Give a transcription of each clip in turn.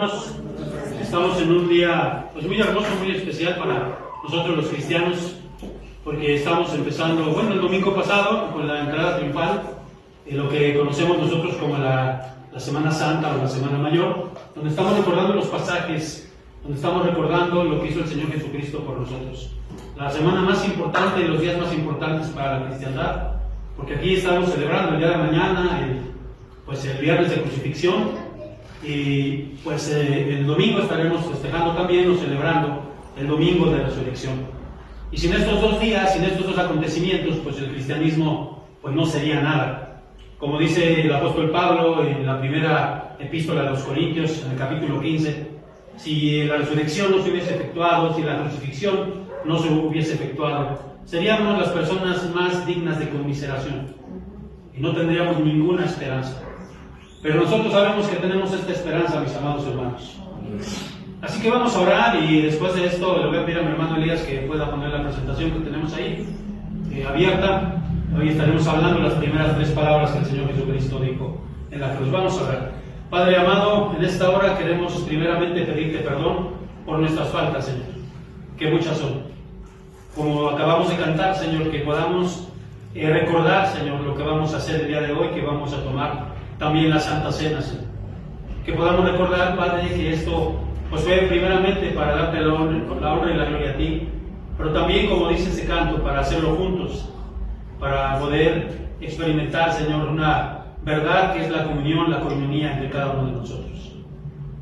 Estamos en un día muy hermoso, muy especial para nosotros los cristianos, porque estamos empezando, el domingo pasado con la entrada triunfal, lo que conocemos nosotros como la Semana Santa o la Semana Mayor, donde estamos recordando los pasajes, donde estamos recordando lo que hizo el Señor Jesucristo por nosotros. La semana más importante, los días más importantes para la cristiandad, porque aquí estamos celebrando el día de mañana, el viernes de crucifixión. Y el domingo estaremos festejando también o celebrando el domingo de resurrección. Y sin estos dos días, sin estos dos acontecimientos, el cristianismo no sería nada. Como dice el apóstol Pablo en la primera epístola a los Corintios, en el capítulo 15, si la resurrección no se hubiese efectuado, si la crucifixión no se hubiese efectuado, seríamos las personas más dignas de conmiseración y no tendríamos ninguna esperanza. Pero nosotros sabemos que tenemos esta esperanza, mis amados hermanos. Así que vamos a orar y después de esto le voy a pedir a mi hermano Elías que pueda poner la presentación que tenemos ahí abierta. Hoy estaremos hablando las primeras 3 palabras que el Señor Jesucristo dijo en la cruz. Vamos a orar. Padre amado, en esta hora queremos primeramente pedirte perdón por nuestras faltas, Señor, que muchas son. Como acabamos de cantar, Señor, que podamos recordar, Señor, lo que vamos a hacer el día de hoy, que vamos a tomar también la Santa Cena, Señor. Que podamos recordar, Padre, que esto fue primeramente para darte la honra y la gloria a ti, pero también, como dice ese canto, para hacerlo juntos, para poder experimentar, Señor, una verdad que es la comunión, la coinonía entre cada uno de nosotros.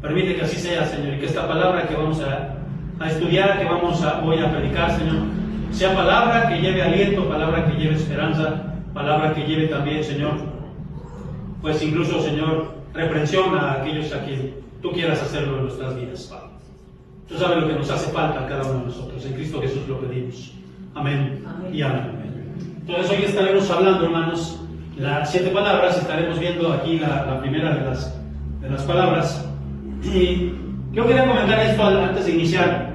Permite que así sea, Señor, y que esta palabra que vamos a estudiar, que vamos hoy a predicar, Señor, sea palabra que lleve aliento, palabra que lleve esperanza, palabra que lleve también, Señor, incluso, Señor, reprensión a aquellos a quien tú quieras hacerlo en nuestras vidas, Padre. Tú sabes lo que nos hace falta a cada uno de nosotros. En Cristo Jesús lo pedimos. Amén, y amén. Entonces hoy estaremos hablando, hermanos, las 7 palabras. Estaremos viendo aquí la primera de las palabras. Y yo quería comentar esto antes de iniciar.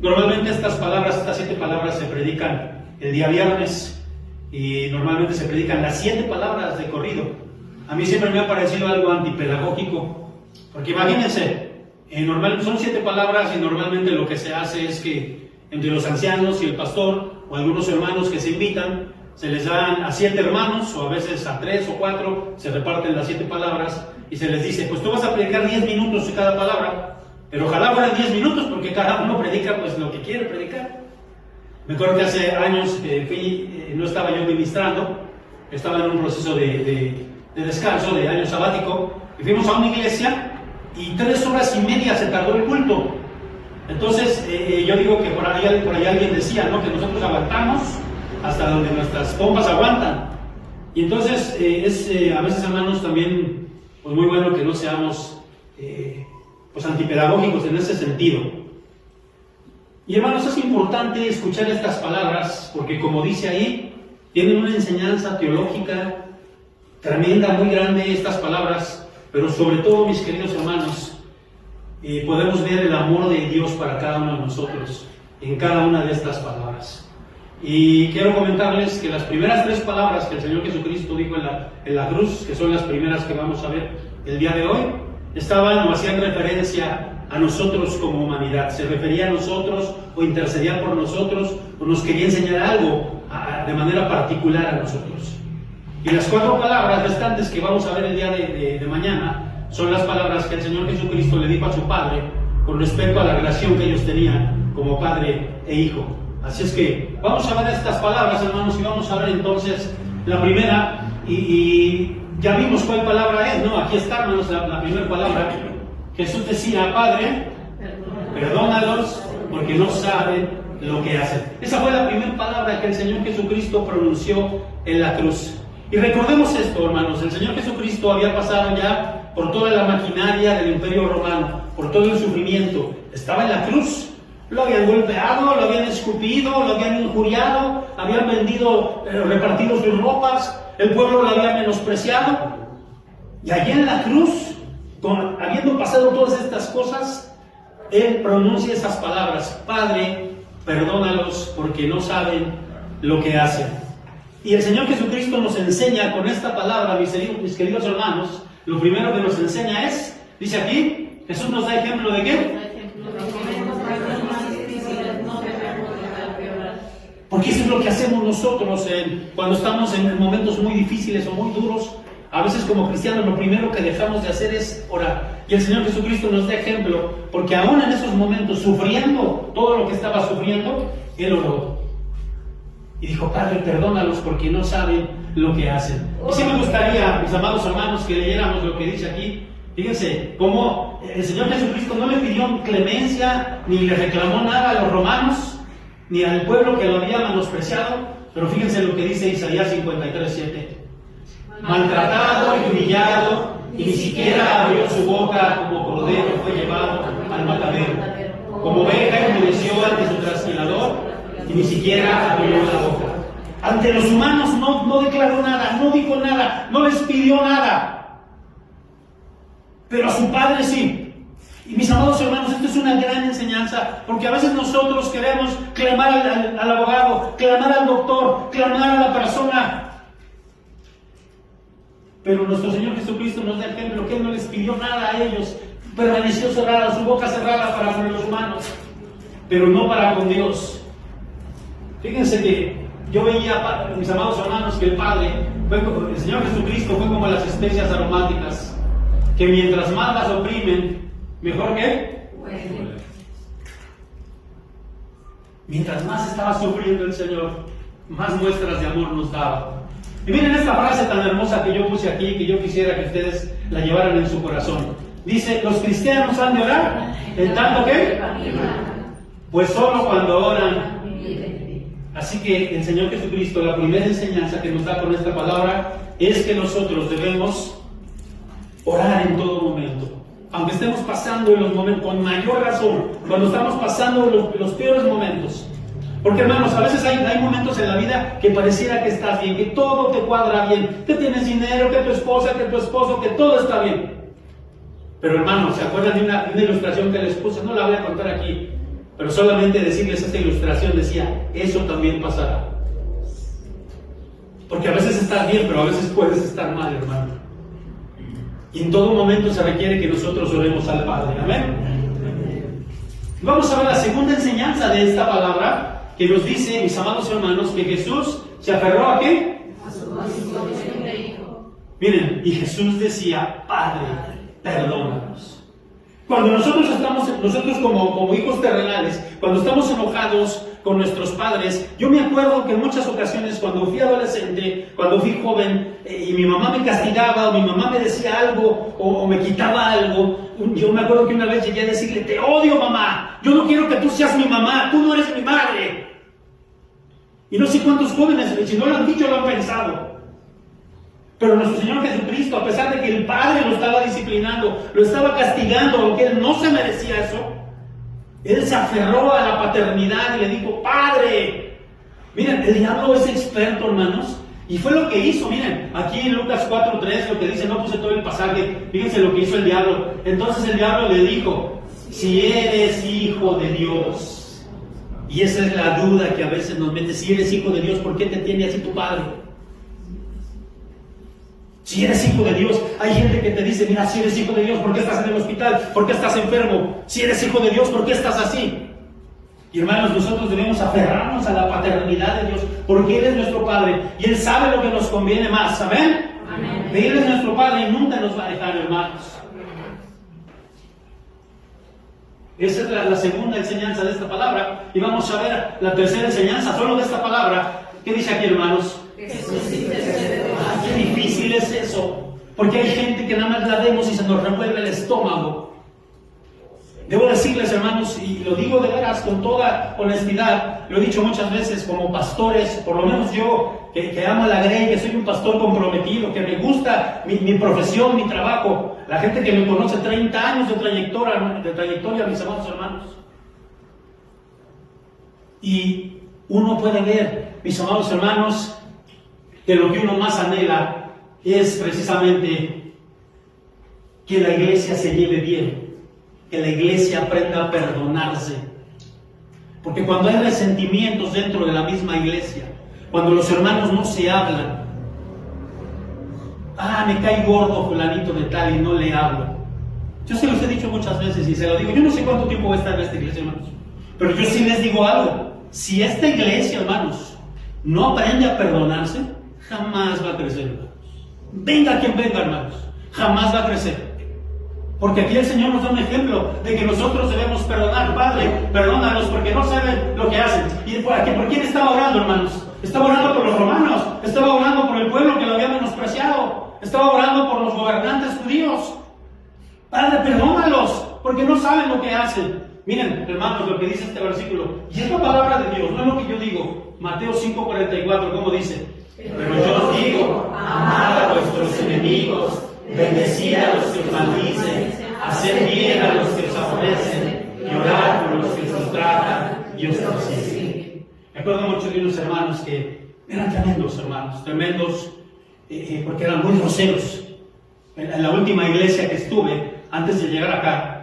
Normalmente estas 7 palabras se predican el día viernes y normalmente se predican las 7 palabras de corrido. A mí siempre me ha parecido algo antipedagógico, porque imagínense, son 7 palabras y normalmente lo que se hace es que entre los ancianos y el pastor o algunos hermanos que se invitan, se les dan a 7 hermanos o a veces a 3 o 4, se reparten las 7 palabras y se les dice, tú vas a predicar 10 minutos de cada palabra, pero ojalá fueran 10 minutos porque cada uno predica lo que quiere predicar. Me acuerdo que hace años no estaba yo ministrando, estaba en un proceso de descanso, de año sabático, y fuimos a una iglesia y 3 horas y media se tardó el culto. Entonces yo digo que por ahí alguien decía, ¿no?, que nosotros aguantamos hasta donde nuestras pompas aguantan. Y entonces a veces, hermanos, también muy bueno que no seamos antipedagógicos en ese sentido. Y hermanos, es importante escuchar estas palabras porque, como dice ahí, tienen una enseñanza teológica tremenda, muy grande estas palabras, pero sobre todo, mis queridos hermanos, podemos ver el amor de Dios para cada uno de nosotros en cada una de estas palabras. Y quiero comentarles que las primeras 3 palabras que el Señor Jesucristo dijo en la cruz, que son las primeras que vamos a ver el día de hoy, estaban o hacían referencia a nosotros como humanidad. Se refería a nosotros o intercedía por nosotros o nos quería enseñar algo de manera particular a nosotros. Y las 4 palabras restantes que vamos a ver el día de mañana son las palabras que el Señor Jesucristo le dijo a su Padre con respecto a la relación que ellos tenían como Padre e Hijo. Así es que vamos a ver estas palabras, hermanos, y vamos a ver entonces la primera, y ya vimos cuál palabra es, ¿no? Aquí está, hermanos, la primera palabra. Jesús decía, Padre, perdónalos porque no saben lo que hacen. Esa fue la primera palabra que el Señor Jesucristo pronunció en la cruz. Y recordemos esto, hermanos, el Señor Jesucristo había pasado ya por toda la maquinaria del Imperio Romano, por todo el sufrimiento. Estaba en la cruz, lo habían golpeado, lo habían escupido, lo habían injuriado, habían repartido sus ropas, el pueblo lo había menospreciado. Y allí en la cruz, habiendo pasado todas estas cosas, Él pronuncia esas palabras, Padre, perdónalos porque no saben lo que hacen. Y el Señor Jesucristo nos enseña con esta palabra, mis queridos hermanos, lo primero que nos enseña es, dice aquí, Jesús nos da ejemplo de qué? Porque eso es lo que hacemos nosotros cuando estamos en momentos muy difíciles o muy duros. A veces como cristianos lo primero que dejamos de hacer es orar. Y el Señor Jesucristo nos da ejemplo, porque aún en esos momentos, sufriendo todo lo que estaba sufriendo, Él oró. Y dijo, Padre, perdónalos porque no saben lo que hacen. Y sí me gustaría, mis amados hermanos, que leyéramos lo que dice aquí. Fíjense, cómo el Señor Jesucristo no le pidió clemencia, ni le reclamó nada a los romanos, ni al pueblo que lo había menospreciado. Pero fíjense lo que dice Isaías 53:7. Maltratado y humillado, y ni siquiera abrió su boca, como cordero fue llevado al matadero. Como oveja enmudeció ante su trasquilador, y ni siquiera abrió la boca. Ante los humanos no declaró nada, no dijo nada, no les pidió nada. Pero a su Padre sí. Y mis amados hermanos, esto es una gran enseñanza, porque a veces nosotros queremos clamar al abogado, clamar al doctor, clamar a la persona. Pero nuestro Señor Jesucristo nos da ejemplo que Él no les pidió nada a ellos. Permaneció cerrada, su boca cerrada para con los humanos, pero no para con Dios. Fíjense que yo veía, mis amados hermanos, que el Señor Jesucristo fue como las especias aromáticas, que mientras más las oprimen, mejor que mientras más estaba sufriendo el Señor, más muestras de amor nos daba. Y miren esta frase tan hermosa que yo puse aquí, que yo quisiera que ustedes la llevaran en su corazón. Dice, los cristianos han de orar, ¿en tanto qué? Pues solo cuando oran. Así que el Señor Jesucristo, la primera enseñanza que nos da con esta palabra, es que nosotros debemos orar en todo momento. Aunque estemos pasando en los momentos, con mayor razón, cuando estamos pasando los peores momentos. Porque hermanos, a veces hay momentos en la vida que pareciera que estás bien, que todo te cuadra bien, que tienes dinero, que tu esposa, que tu esposo, que todo está bien. Pero hermanos, ¿se acuerdan de una ilustración que les puse? No la voy a contar aquí, pero solamente decirles esta ilustración decía, eso también pasará. Porque a veces estás bien, pero a veces puedes estar mal, hermano. Y en todo momento se requiere que nosotros oremos al Padre. Amén. Vamos a ver la segunda enseñanza de esta palabra, que nos dice, mis amados hermanos, que Jesús se aferró ¿a qué? A su condición de hijo. Miren, y Jesús decía, Padre, perdónanos. Cuando nosotros como hijos terrenales, cuando estamos enojados con nuestros padres, yo me acuerdo que en muchas ocasiones cuando fui adolescente, cuando fui joven, y mi mamá me castigaba, o mi mamá me decía algo, o me quitaba algo, yo me acuerdo que una vez llegué a decirle, te odio mamá, yo no quiero que tú seas mi mamá, tú no eres mi madre. Y no sé cuántos jóvenes, si no lo han dicho, lo han pensado. Pero nuestro Señor Jesucristo, a pesar de que el Padre lo estaba disciplinando, lo estaba castigando, aunque Él no se merecía eso, Él se aferró a la paternidad y le dijo, Padre. Miren, el diablo es experto, hermanos, y fue lo que hizo. Miren, aquí en Lucas 4:3, lo que dice, no puse todo el pasaje, fíjense lo que hizo el diablo. Entonces el diablo le dijo, si eres hijo de Dios. Y esa es la duda que a veces nos mete, si eres hijo de Dios, ¿por qué te tiene así tu padre? Si eres hijo de Dios, hay gente que te dice, mira, si eres hijo de Dios, ¿por qué estás en el hospital? ¿Por qué estás enfermo? Si eres hijo de Dios, ¿por qué estás así? Y hermanos, nosotros debemos aferrarnos a la paternidad de Dios, porque Él es nuestro Padre, y Él sabe lo que nos conviene más, ¿amén? Amén. Él es nuestro Padre y nunca nos va a dejar, hermanos. Esa es la segunda enseñanza de esta palabra, y vamos a ver la tercera enseñanza solo de esta palabra. ¿Qué dice aquí, hermanos? Qué difícil es eso, porque hay gente que nada más la vemos y se nos revuelve el estómago. Debo decirles, hermanos, y lo digo de veras con toda honestidad, lo he dicho muchas veces como pastores, por lo menos yo que amo a la Grey, que soy un pastor comprometido, que me gusta mi profesión, mi trabajo, la gente que me conoce 30 años de trayectoria, mis amados hermanos. Y uno puede ver, mis amados hermanos, que lo que uno más anhela es precisamente que la iglesia se lleve bien, que la iglesia aprenda a perdonarse. Porque cuando hay resentimientos dentro de la misma iglesia, cuando los hermanos no se hablan, me cae gordo fulanito de tal y no le hablo. Yo se los he dicho muchas veces y se lo digo. Yo no sé cuánto tiempo voy a estar en esta iglesia, hermanos. Pero yo sí les digo algo. Si esta iglesia, hermanos, no aprende a perdonarse, jamás va a crecer, hermanos. Venga quien venga, hermanos. Jamás va a crecer. Porque aquí el Señor nos da un ejemplo de que nosotros debemos perdonar. Padre, perdónalos porque no saben lo que hacen. ¿Y por quién estaba orando, hermanos? Estaba orando por los romanos. Estaba orando por el pueblo que lo había menospreciado. Estaba orando por los gobernantes judíos. Padre, perdónalos porque no saben lo que hacen. Miren, hermanos, lo que dice este versículo. Y es la palabra de Dios, no es lo que yo digo. Mateo 5:44, ¿cómo dice? Pero yo os digo, amad a vuestros enemigos, bendecid a los que os maldicen, haced bien a los que os aborrecen, y orad por los que os ultrajan y os persiguen. Me acuerdo mucho de unos hermanos que eran tremendos hermanos, tremendos, porque eran muy groseros. En la última iglesia que estuve, antes de llegar acá,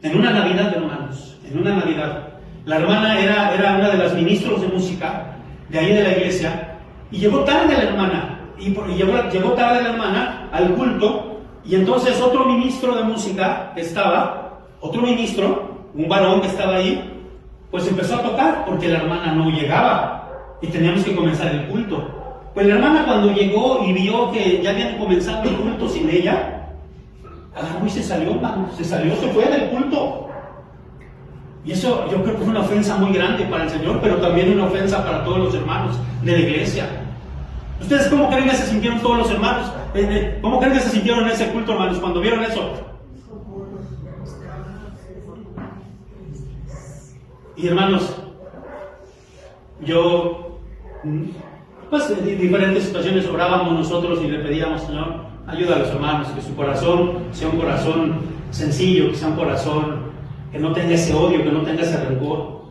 en una Navidad, hermanos, en una Navidad, la hermana era una de las ministros de música de ahí de la iglesia, y llegó tarde la hermana, llegó tarde la hermana al culto, y entonces otro ministro de música que estaba, un varón que estaba ahí, pues empezó a tocar, porque la hermana no llegaba, y teníamos que comenzar el culto. Pues la hermana cuando llegó y vio que ya habían comenzado el culto sin ella, agarró y se salió, hermano, se fue del culto. Y eso yo creo que es una ofensa muy grande para el Señor, pero también una ofensa para todos los hermanos de la iglesia. ¿Ustedes cómo creen que se sintieron todos los hermanos? ¿Cómo creen que se sintieron en ese culto, hermanos, cuando vieron eso? Y hermanos, yo, pues en diferentes situaciones orábamos nosotros y le pedíamos, Señor, ayuda a los hermanos, que su corazón sea un corazón sencillo, que sea un corazón que no tenga ese odio, que no tenga ese rencor.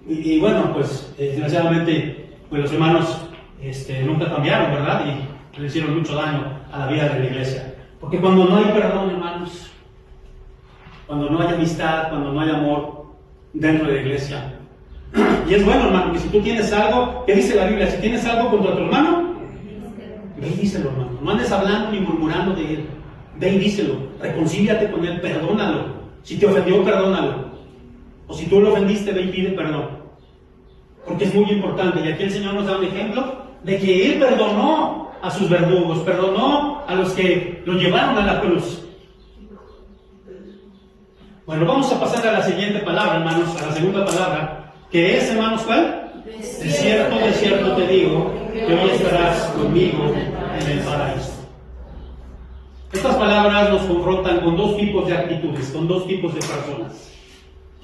Y bueno, pues desgraciadamente, pues los hermanos nunca cambiaron, ¿verdad? Y le hicieron mucho daño a la vida de la iglesia. Porque cuando no hay perdón, hermanos, cuando no hay amistad, cuando no hay amor dentro de la iglesia, y es bueno, hermano, que si tú tienes algo, ¿qué dice la Biblia? Si tienes algo contra tu hermano, ve y díselo, hermano. No andes hablando ni murmurando de él. Ve y díselo. Reconcíliate con él, perdónalo. Si te ofendió, perdónalo. O si tú lo ofendiste, ve y pide perdón. Porque es muy importante. Y aquí el Señor nos da un ejemplo de que Él perdonó a sus verdugos, perdonó a los que lo llevaron a la cruz. Bueno, vamos a pasar a la siguiente palabra, hermanos, a la segunda palabra. Que es, hermanos, ¿cuál? De cierto te digo, que hoy estarás conmigo en el paraíso. Estas palabras nos confrontan con dos tipos de actitudes, con dos tipos de personas.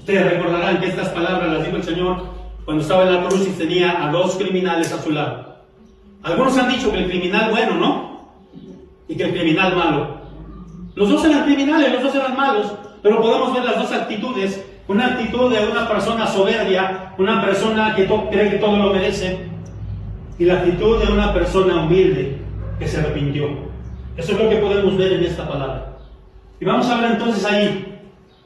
Ustedes recordarán que estas palabras las dijo el Señor cuando estaba en la cruz y tenía a dos criminales a su lado. Algunos han dicho que el criminal bueno, ¿no? Y que el criminal malo. Los dos eran criminales, los dos eran malos, pero podemos ver las dos actitudes. Una actitud de una persona soberbia, una persona que cree que todo lo merece, y la actitud de una persona humilde que se arrepintió. Eso es lo que podemos ver en esta palabra. Y vamos a ver entonces ahí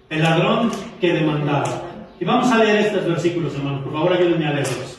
el ladrón que demandaba. Y vamos a leer estos versículos, hermanos. Por favor, ayúdenme a leerlos.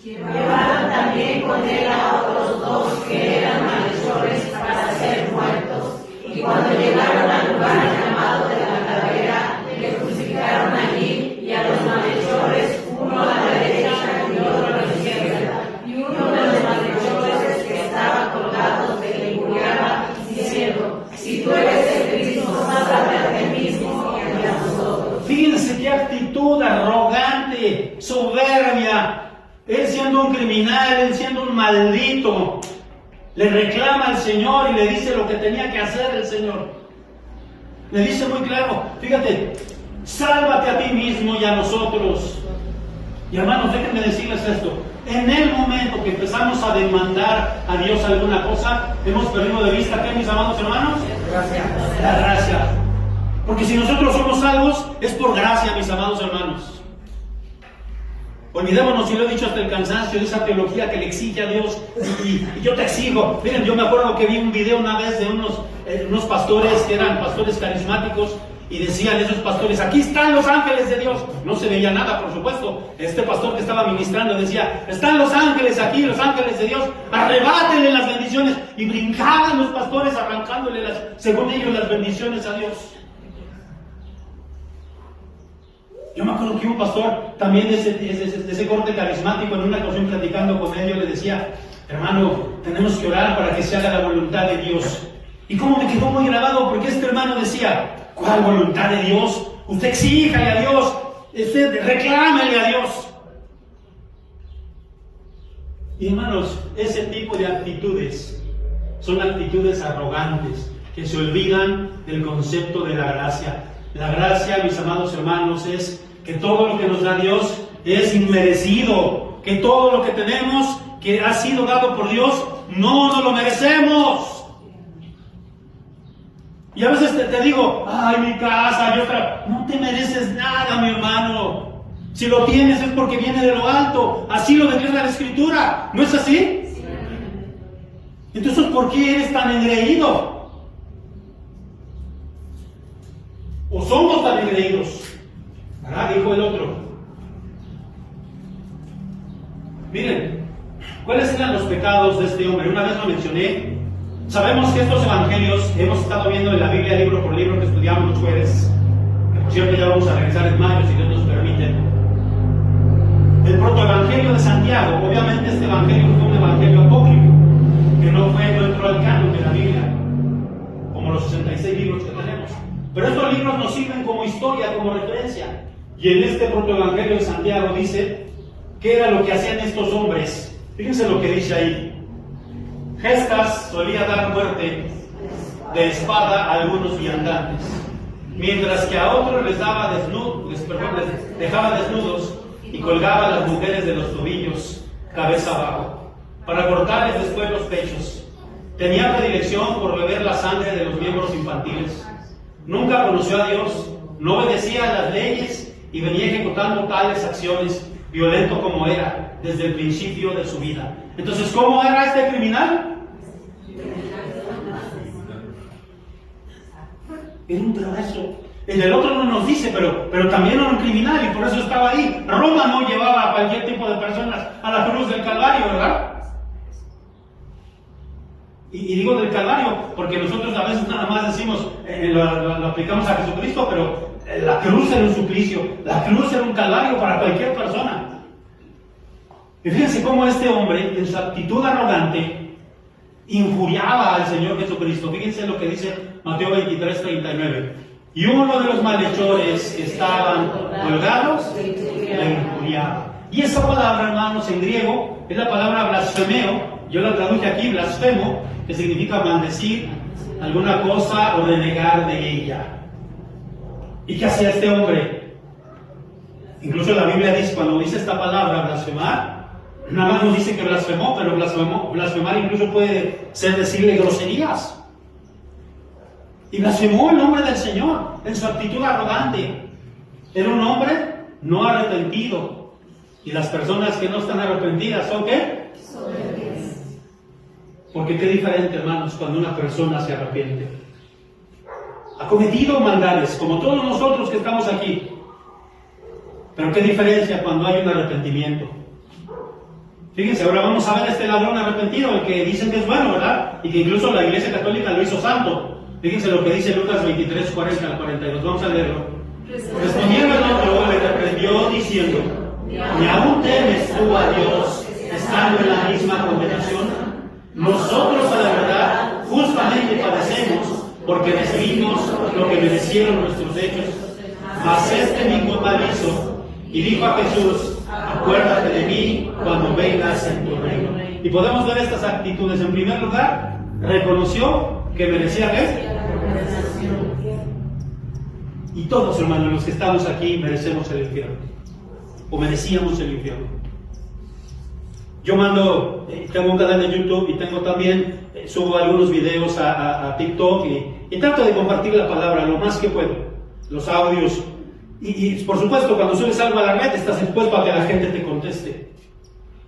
Llevaron también con él a otros dos que eran malhechores para ser muertos. Y cuando llegaron al lugar llamado de la Calavera, le crucificaron allí, y a los malhechores, uno a la derecha y otro a la izquierda. Y uno de los malhechores que estaba colgado le injuriaba, diciendo: si tú eres el Cristo, sálvate a ti mismo y a nosotros. Fíjense qué actitud arrogante, soberbia. Él siendo un criminal, él siendo un maldito, le reclama al Señor y le dice lo que tenía que hacer el Señor. Le dice muy claro, fíjate, sálvate a ti mismo y a nosotros. Y hermanos, déjenme decirles esto. En el momento que empezamos a demandar a Dios alguna cosa, hemos perdido de vista, ¿qué, mis amados hermanos? La gracia. Porque si nosotros somos salvos, es por gracia, mis amados hermanos. Olvidémonos, y lo he dicho hasta el cansancio, de esa teología que le exige a Dios y yo te exijo. Miren, yo me acuerdo que vi un video una vez de unos pastores que eran pastores carismáticos y decían esos pastores, aquí están los ángeles de Dios. No se veía nada, por supuesto. Este pastor que estaba ministrando decía, están los ángeles aquí, los ángeles de Dios, arrebátenle las bendiciones. Y brincaban los pastores arrancándole, según ellos, las bendiciones a Dios. Yo me acuerdo que un pastor también de ese corte carismático, en una ocasión platicando con él, yo le decía, hermano, tenemos que orar para que se haga la voluntad de Dios. Y cómo me quedó muy grabado, porque este hermano decía, ¿cuál voluntad de Dios? Usted exíjale a Dios, usted reclámele a Dios. Y hermanos, ese tipo de actitudes son actitudes arrogantes, que se olvidan del concepto de la gracia. La gracia, mis amados hermanos, es que todo lo que nos da Dios es inmerecido, que todo lo que tenemos, que ha sido dado por Dios, no nos lo merecemos. Y a veces te digo, ay, mi casa, no te mereces nada, mi hermano. Si lo tienes es porque viene de lo alto. Así lo declara la Escritura, ¿no es así? Sí. Entonces, ¿por qué eres tan engreído? ¿O somos tan engreídos? ¿Verdad? Dijo el otro. Miren, ¿cuáles eran los pecados de este hombre? Una vez lo mencioné. Sabemos que estos evangelios hemos estado viendo en la Biblia libro por libro que estudiamos los jueves, que por cierto ya vamos a regresar en mayo si Dios nos permite. El protoevangelio de Santiago, obviamente este evangelio fue un evangelio apócrifo, que no entró al canon de la Biblia, como los 66 libros que tenemos. Pero estos libros nos sirven como historia, como referencia. Y en este protoevangelio de Santiago dice qué era lo que hacían estos hombres. Fíjense lo que dice ahí. Gestas solía dar muerte de espada a algunos viandantes, mientras que a otros les dejaba desnudos y colgaba a las mujeres de los tobillos, cabeza abajo, para cortarles después los pechos. Tenía predilección por beber la sangre de los miembros infantiles. Nunca conoció a Dios, no obedecía a las leyes y venía ejecutando tales acciones, violento como era desde el principio de su vida. Entonces, ¿cómo era este criminal? Era un perverso. El del otro no nos dice, pero también era un criminal y por eso estaba ahí. Roma no llevaba a cualquier tipo de personas a la cruz del Calvario, ¿verdad? Y digo del Calvario porque nosotros a veces nada más decimos, lo aplicamos a Jesucristo, pero la cruz era un suplicio, la cruz era un Calvario para cualquier persona. Y fíjense cómo este hombre, en su actitud arrogante, injuriaba al Señor Jesucristo. Fíjense lo que dice Mateo 23:39. Y uno de los malhechores que estaban colgados le injuriaba. Y esa palabra, hermanos, en griego es la palabra blasfemeo. Yo la traduje aquí, blasfemo, que significa maldecir alguna cosa o renegar de ella. ¿Y qué hacía este hombre? Incluso la Biblia dice, cuando dice esta palabra, blasfemar, nada más nos dice que blasfemó, pero blasfemar incluso puede ser decirle groserías. Y blasfemó el nombre del Señor en su actitud arrogante. Era un hombre no arrepentido. Y las personas que no están arrepentidas, ¿son qué? Porque qué diferente, hermanos, cuando una persona se arrepiente. Ha cometido maldades, como todos nosotros que estamos aquí. Pero qué diferencia cuando hay un arrepentimiento. Fíjense, ahora vamos a ver este ladrón arrepentido, el que dicen que es bueno, ¿verdad? Y que incluso la Iglesia Católica lo hizo santo. Fíjense lo que dice Lucas 23, 40 al 42. Vamos a leerlo. Respondiendo el otro, le reprendió diciendo: ¿ni aún temes tú a Dios, estando en la misma condenación? Nosotros, a la verdad, justamente padecemos, porque recibimos lo que merecieron nuestros hechos. Mas este ningún mal hizo, y dijo a Jesús: acuérdate de mí cuando vengas en tu reino. Y podemos ver estas actitudes. En primer lugar, reconoció que merecía ¿qué? Y todos, hermanos, los que estamos aquí merecemos el infierno, o merecíamos el infierno. Yo tengo un canal de YouTube y tengo también, subo algunos videos a TikTok y trato de compartir la palabra lo más que puedo, los audios. Y por supuesto, cuando subes algo a la red, estás expuesto a que la gente te conteste.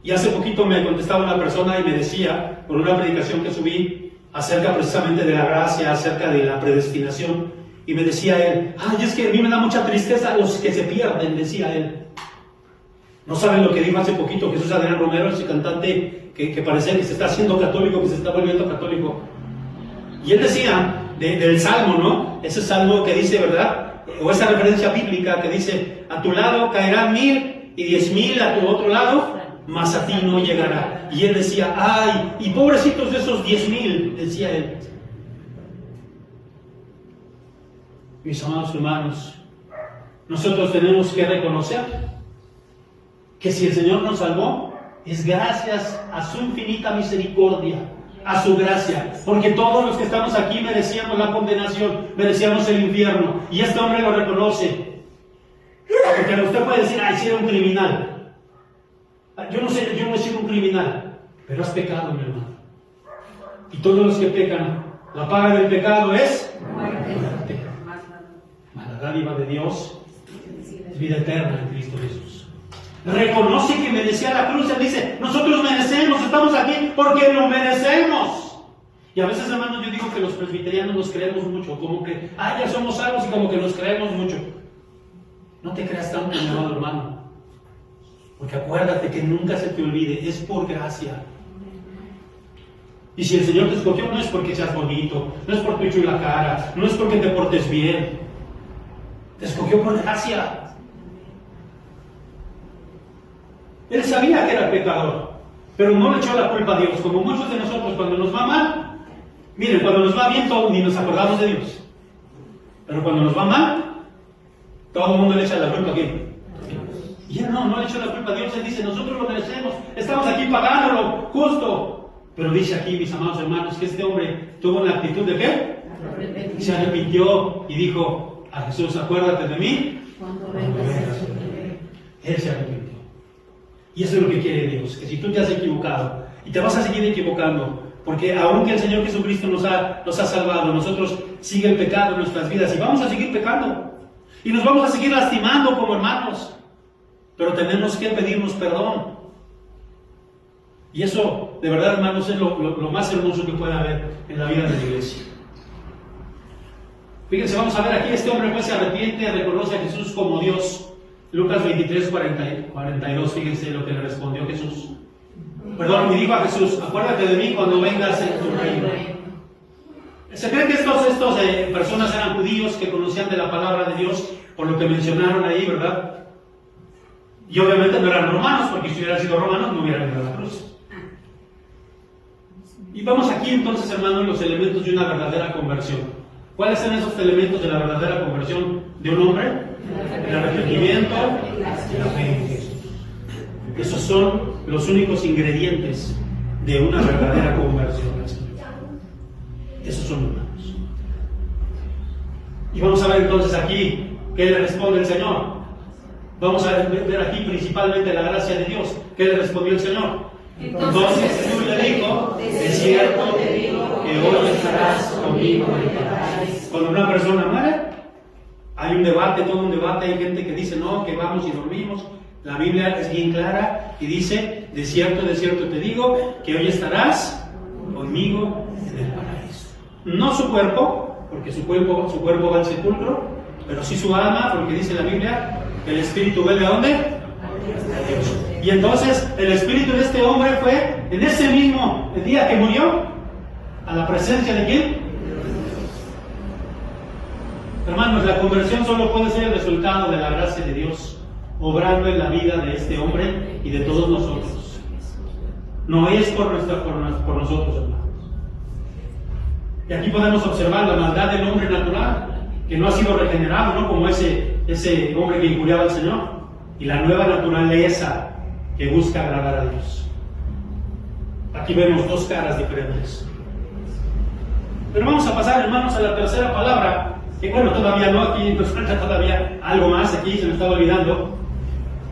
Y hace poquito me contestaba una persona y me decía, por una predicación que subí, acerca precisamente de la gracia, acerca de la predestinación. Y me decía él, ay, es que a mí me da mucha tristeza los que se pierden, decía él. No saben lo que dijo hace poquito Jesús Adrián Romero, ese cantante que parecía que se está haciendo católico, que se está volviendo católico. Y él decía del Salmo, ¿no? Ese Salmo que dice, ¿verdad? O esa referencia bíblica que dice, a tu lado caerán 1000 y 10,000 a tu otro lado, mas a ti no llegará. Y él decía, ay, y pobrecitos de esos 10,000, decía él. Mis amados hermanos, nosotros tenemos que reconocer que si el Señor nos salvó, es gracias a su infinita misericordia, a su gracia, porque todos los que estamos aquí merecíamos la condenación, merecíamos el infierno, y este hombre lo reconoce. Porque usted puede decir, ay, si era un criminal. Yo no sé, yo no he sido un criminal, pero has pecado, mi hermano. Y todos los que pecan, la paga del pecado es muerte. Mas la dádiva de Dios es vida eterna en Cristo Jesús. Reconoce que merecía la cruz. Él dice, nosotros merecemos, estamos aquí porque lo merecemos. Y a veces, hermanos, yo digo que los presbiterianos nos creemos mucho, como que, ya somos salvos y como que nos creemos mucho. No te creas tanto, mi amado hermano. Porque acuérdate que nunca se te olvide, es por gracia. Y si el Señor te escogió, no es porque seas bonito, no es por tu chula cara, no es porque te portes bien. Te escogió por gracia. Él sabía que era pecador, pero no le echó la culpa a Dios, como muchos de nosotros cuando nos va mal. Miren, cuando nos va bien, todos ni nos acordamos de Dios. Pero cuando nos va mal, todo el mundo le echa la culpa a quién. Y él no le echó la culpa a Dios. Él dice, nosotros lo merecemos, estamos aquí pagándolo, justo. Pero dice aquí, mis amados hermanos, que este hombre tuvo una actitud de ¿qué? Se arrepintió y dijo a Jesús, acuérdate de mí cuando vengas. Él se arrepintió. Y eso es lo que quiere Dios, que si tú te has equivocado y te vas a seguir equivocando, porque aunque el Señor Jesucristo nos ha salvado, nosotros sigue el pecado en nuestras vidas y vamos a seguir pecando y nos vamos a seguir lastimando como hermanos, pero tenemos que pedirnos perdón. Y eso, de verdad, hermanos, es lo más hermoso que puede haber en la vida de la iglesia. Fíjense, vamos a ver aquí, este hombre pues se arrepiente, reconoce a Jesús como Dios. Lucas 23, 42, fíjense lo que le respondió Jesús. Perdón, y dijo a Jesús, acuérdate de mí cuando vengas en tu reino. Se cree que estas personas eran judíos que conocían de la palabra de Dios, por lo que mencionaron ahí, ¿verdad? Y obviamente no eran romanos, porque si hubieran sido romanos no hubieran ido a la cruz. Y vamos aquí entonces, hermanos, los elementos de una verdadera conversión. ¿Cuáles son esos elementos de la verdadera conversión de un hombre? El arrepentimiento y la fe en Jesús. Esos son los únicos ingredientes de una verdadera conversión. Esos son humanos. Y vamos a ver entonces aquí qué le responde el Señor. Vamos a ver aquí principalmente la gracia de Dios. ¿Qué le respondió el Señor? Entonces Jesús le dijo, de cierto te digo que hoy estarás conmigo en el paraíso. Cuando una persona muere, hay un debate, todo un debate, hay gente que dice no, que vamos y dormimos. La Biblia es bien clara y dice, de cierto te digo, que hoy estarás conmigo en el paraíso. No su cuerpo, porque su cuerpo va al sepulcro, pero sí su alma, porque dice la Biblia, que el espíritu vuelve ¿a dónde? A Dios. Y entonces el espíritu de este hombre fue, en ese mismo día que murió, a la presencia de ¿quién? Hermanos, la conversión solo puede ser el resultado de la gracia de Dios obrando en la vida de este hombre y de todos nosotros. No es por nosotros, hermanos. Y aquí podemos observar la maldad del hombre natural, que no ha sido regenerado, ¿no? Como ese hombre que injuriaba al Señor, y la nueva naturaleza que busca agradar a Dios. Aquí vemos dos caras diferentes. Pero vamos a pasar, hermanos, a la tercera palabra. Que bueno, todavía no, aquí nos falta todavía algo más, aquí se me estaba olvidando,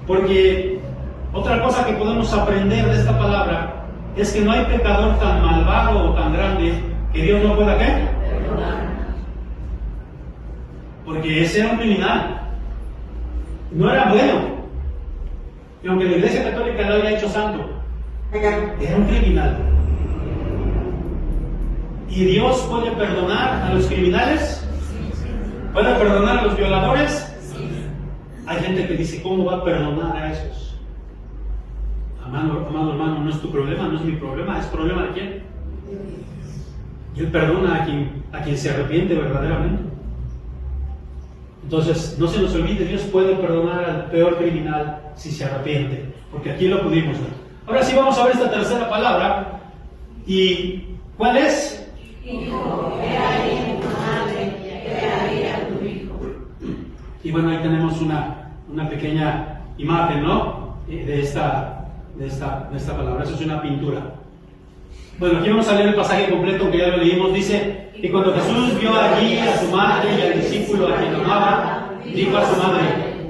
porque otra cosa que podemos aprender de esta palabra es que no hay pecador tan malvado o tan grande que Dios no pueda ¿qué? Perdonar. Porque ese era un criminal, no era bueno, y aunque la Iglesia Católica lo había hecho santo, era un criminal. ¿Y Dios puede perdonar a los criminales? ¿Puede perdonar a los violadores? Hay gente que dice, ¿cómo va a perdonar a esos? Amado hermano, no es tu problema, no es mi problema, ¿es problema de quién? Y Él perdona a quien se arrepiente verdaderamente. Entonces, no se nos olvide, Dios puede perdonar al peor criminal si se arrepiente, porque aquí lo pudimos ver. Ahora sí vamos a ver esta tercera palabra. ¿Y cuál es? Hijo, he ahí tu madre, he ahí a tu hijo. Y bueno, ahí tenemos una pequeña imagen, ¿no? De esta palabra. Eso es una pintura. Bueno, aquí vamos a leer el pasaje completo que ya lo leímos. Dice, y cuando Jesús vio allí a su madre y al discípulo a quien amaba, dijo a su madre,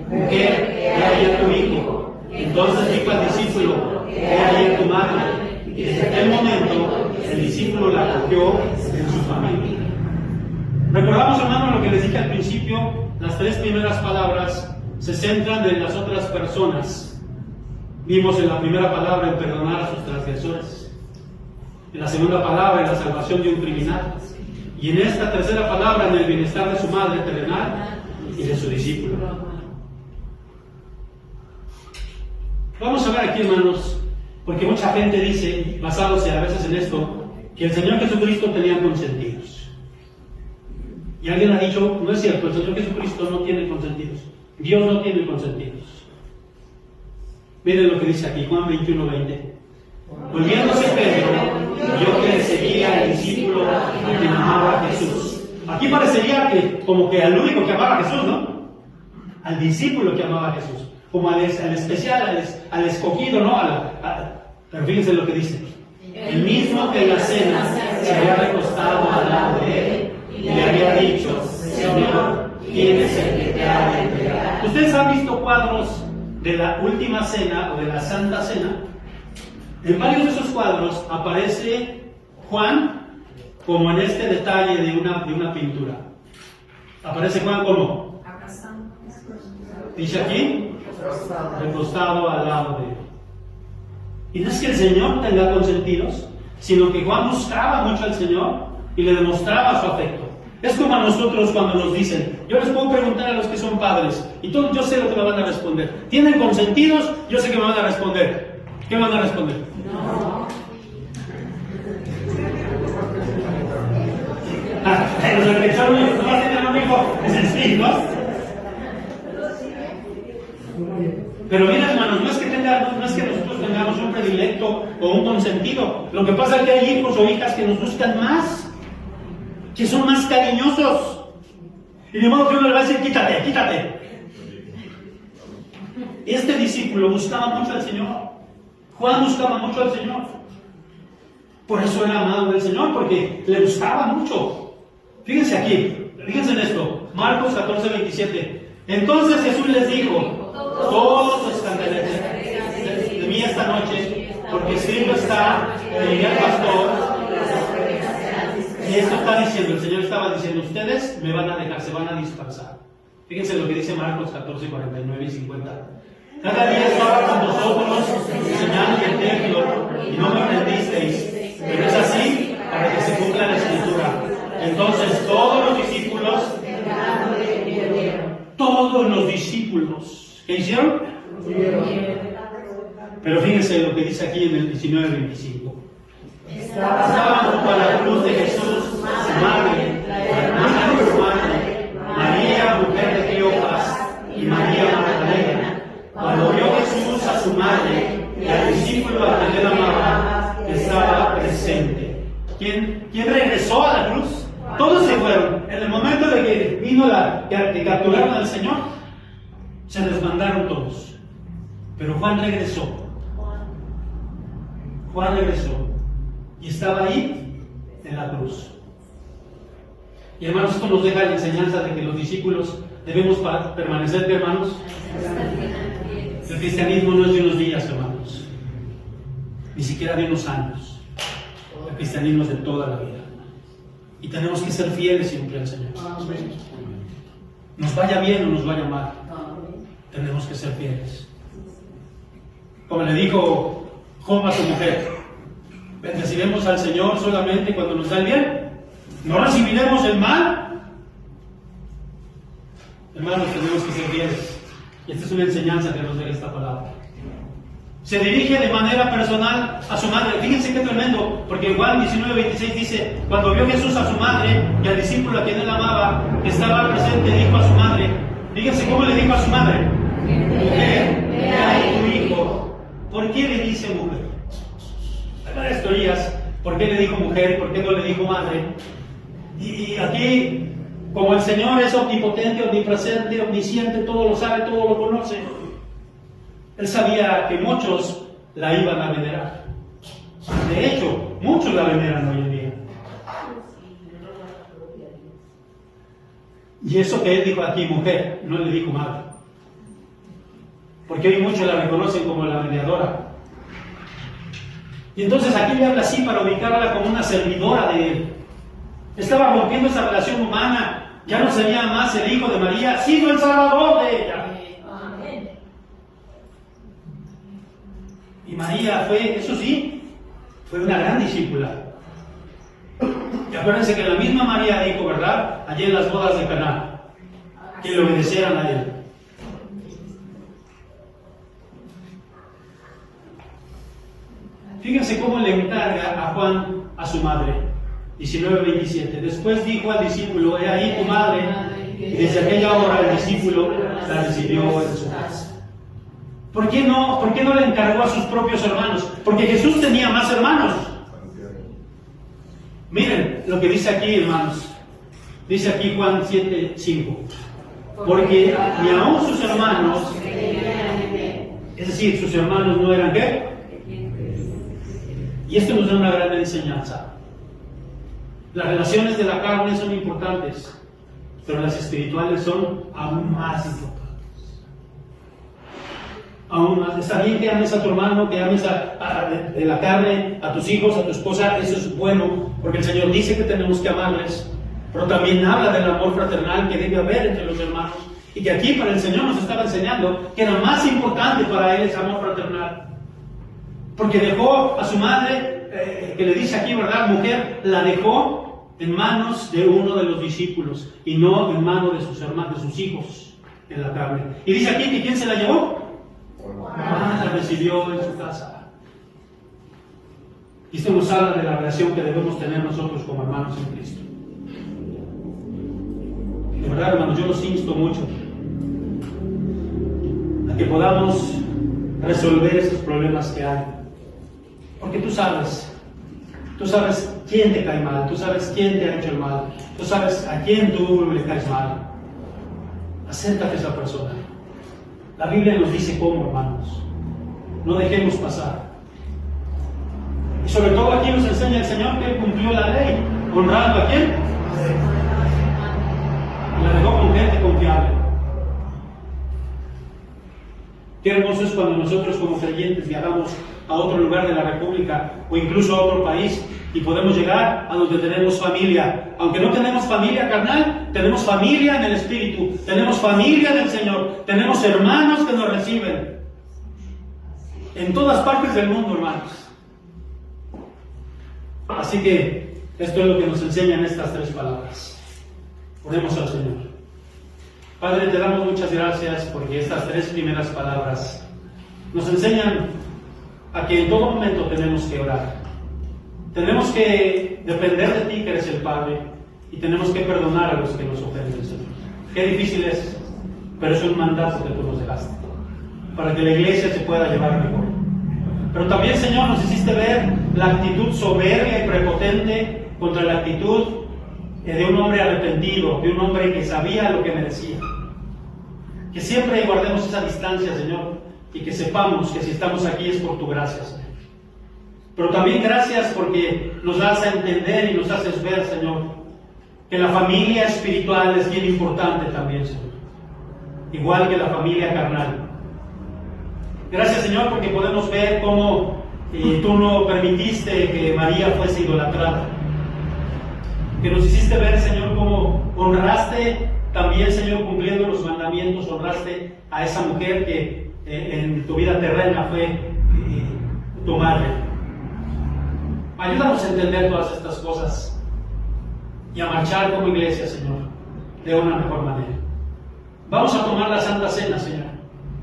mujer, he ahí a tu hijo. Entonces dijo al discípulo, he ahí a tu madre. Y desde aquel momento el discípulo la acogió en su familia. Recordamos, hermano, lo que les dije al principio. Las tres primeras palabras se centran en las otras personas. Vimos en la primera palabra en perdonar a sus transgresores, en la segunda palabra en la salvación de un criminal, y en esta tercera palabra en el bienestar de su madre terrenal y de su discípulo. Vamos a ver aquí, hermanos, porque mucha gente dice, basándose a veces en esto, que el Señor Jesucristo tenía consentidos. Y alguien ha dicho, no es cierto, el Señor Jesucristo no tiene consentidos. Dios no tiene consentidos. Miren lo que dice aquí, Juan 21:20. Volviéndose Pedro, vio que le seguía el discípulo a quien amaba a Jesús. Aquí parecería que como que al único que amaba a Jesús, ¿no? Al discípulo que amaba a Jesús. Como al especial, al escogido, ¿no? Pero fíjense lo que dice. El mismo que en la cena se había recostado al lado de él y le había dicho, Señor, ¿quién es el que te ha de entregar? ¿Ustedes han visto cuadros de la última cena o de la Santa Cena? En varios de esos cuadros aparece Juan como en este detalle de una pintura. Aparece Juan como, dice aquí, recostado al lado de él. Y no es que el Señor tenga consentidos, sino que Juan buscaba mucho al Señor y le demostraba su afecto. Es como a nosotros cuando nos dicen, yo les puedo preguntar a los que son padres, y yo sé lo que me van a responder. ¿Tienen consentidos? Yo sé que me van a responder. ¿Qué me van a responder? No. Los del pensar, no va a tener un hijo, es el sí, ¿no? Pero mira, hermanos, no es que nosotros tengamos un predilecto o un consentido. Lo que pasa es que hay hijos o hijas que nos buscan más, que son más cariñosos. Y de modo que uno le va a decir, quítate, quítate. Este discípulo buscaba mucho al Señor. Juan buscaba mucho al Señor. Por eso era amado del Señor, porque le gustaba mucho. Fíjense aquí, fíjense en esto. Marcos 14:27. Entonces Jesús les dijo, todos os escandalizaréis de mí esta noche, porque escrito está, diré al pastor. Y esto está diciendo, el Señor estaba diciendo, ustedes me van a dejar, se van a dispersar. Fíjense lo que dice Marcos 14:49 y 50. Cada día estaba con vosotros enseñando el templo y no me aprendisteis, pero es así para que se cumpla la escritura. Entonces todos los discípulos, ¿qué hicieron? Pero fíjense lo que dice aquí en el 19:25. Estaban junto a la cruz de Jesús, su madre, la hermana de su madre, María, mujer de Cleofas, y María Magdalena. Cuando vio Jesús a su madre y al discípulo a quien él amaba, estaba presente. ¿Quién regresó a la cruz? Todos se fueron. En el momento de que vino que capturaron al Señor, se desmandaron todos. Pero Juan regresó. Juan regresó. Y estaba ahí en la cruz. Y hermanos, esto nos deja la enseñanza de que los discípulos debemos permanecer, hermanos. El cristianismo no es de unos días, hermanos. Ni siquiera de unos años. El cristianismo es de toda la vida. Y tenemos que ser fieles siempre al Señor. Nos vaya bien o nos vaya mal, tenemos que ser fieles. Como le dijo Job a su mujer, bendeciremos al Señor solamente cuando nos da el bien. ¿No recibiremos el mal? Hermanos, tenemos que ser fieles. Y esta es una enseñanza que nos deja esta palabra. Se dirige de manera personal a su madre. Fíjense qué tremendo, porque Juan 19:26 dice: cuando vio Jesús a su madre y al discípulo a quien él amaba, que estaba presente, dijo a su madre, fíjense cómo le dijo a su madre: mujer, he ahí tu hijo. ¿Por qué le dice mujer? Hay varias teorías. ¿Por qué le dijo mujer y por qué no le dijo madre? Y aquí, como el Señor es omnipotente, omnipresente, omnisciente, todo lo sabe, todo lo conoce, Él sabía que muchos la iban a venerar. De hecho, muchos la veneran hoy en día. Y eso que Él dijo aquí, mujer, no le dijo madre. Porque hoy muchos la reconocen como la mediadora. Y entonces aquí le habla así para ubicarla como una servidora de Él. Estaba rompiendo esa relación humana. Ya no sería más el hijo de María, sino el Salvador de ella. Y María fue, eso sí, fue una gran discípula. Y acuérdense que la misma María dijo, ¿verdad?, allí en las bodas de Caná, que le obedecieran a Él. Fíjense cómo le encarga a Juan a su madre. 19:27. Después dijo al discípulo: he ahí tu madre. Y desde aquella hora el discípulo la recibió en su casa. ¿Por qué no le encargó a sus propios hermanos? Porque Jesús tenía más hermanos. Miren lo que dice aquí, hermanos. Dice aquí Juan 7:5. Porque ni aun sus hermanos, es decir, sus hermanos no eran ¿qué? Y esto nos da una gran enseñanza. Las relaciones de la carne son importantes, pero las espirituales son aún más importantes. Aún más. Está bien que ames a tu hermano, que ames de la carne, a tus hijos, a tu esposa, eso es bueno, porque el Señor dice que tenemos que amarles, pero también habla del amor fraternal que debe haber entre los hermanos, y que aquí para el Señor nos estaba enseñando que era más importante para Él ese amor fraternal. Porque dejó a su madre, que le dice aquí, ¿verdad?, mujer, la dejó en manos de uno de los discípulos y no en manos de sus hermanos, de sus hijos en la carne. Y dice aquí que ¿quién se la llevó? Juan la recibió en su casa. Y esto nos habla de la relación que debemos tener nosotros como hermanos en Cristo. De verdad, hermanos, yo los insto mucho a que podamos resolver esos problemas que hay. Porque tú sabes quién te cae mal, tú sabes quién te ha hecho el mal, tú sabes a quién tú le caes mal. Acércate a esa persona. La Biblia nos dice cómo, hermanos. No dejemos pasar. Y sobre todo aquí nos enseña el Señor que Él cumplió la ley, honrando a quién. Y la dejó con gente confiable. Qué hermoso es cuando nosotros como creyentes viajamos a otro lugar de la República o incluso a otro país y podemos llegar a donde tenemos familia. Aunque no tenemos familia carnal, tenemos familia en el Espíritu, tenemos familia del Señor, tenemos hermanos que nos reciben. En todas partes del mundo, hermanos. Así que esto es lo que nos enseñan estas tres palabras. Oremos al Señor. Padre, te damos muchas gracias porque estas tres primeras palabras nos enseñan a que en todo momento tenemos que orar. Tenemos que depender de ti, que eres el Padre, y tenemos que perdonar a los que nos ofenden, Señor. Qué difícil es, pero es un mandato que tú nos dejaste, para que la iglesia se pueda llevar mejor. Pero también, Señor, nos hiciste ver la actitud soberbia y prepotente contra la actitud de un hombre arrepentido, de un hombre que sabía lo que merecía. Que siempre guardemos esa distancia, Señor, y que sepamos que si estamos aquí es por tu gracia, Señor. Pero también gracias porque nos das a entender y nos haces ver, Señor, que la familia espiritual es bien importante también, Señor. Igual que la familia carnal. Gracias, Señor, porque podemos ver cómo tú no permitiste que María fuese idolatrada. Que nos hiciste ver, Señor, cómo honraste también, Señor, cumpliendo los mandamientos, honraste a esa mujer que en tu vida terrena fue tu madre. Ayúdanos a entender todas estas cosas y a marchar como iglesia, Señor, de una mejor manera. Vamos a tomar la Santa Cena, Señor,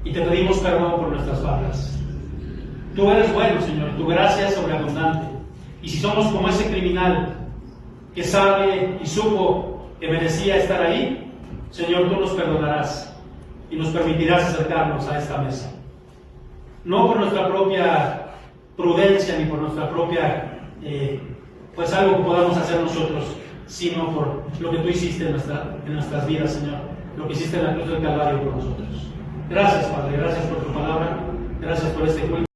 y te pedimos perdón por nuestras faltas. Tú eres bueno, Señor, tu gracia es sobreabundante. Y si somos como ese criminal que sabe y supo que merecía estar ahí, Señor, tú nos perdonarás y nos permitirás acercarnos a esta mesa. No por nuestra propia prudencia ni por nuestra propia, pues algo que podamos hacer nosotros, sino por lo que tú hiciste en nuestras vidas, Señor, lo que hiciste en la cruz del Calvario por nosotros. Gracias, Padre, gracias por tu palabra, gracias por este culto.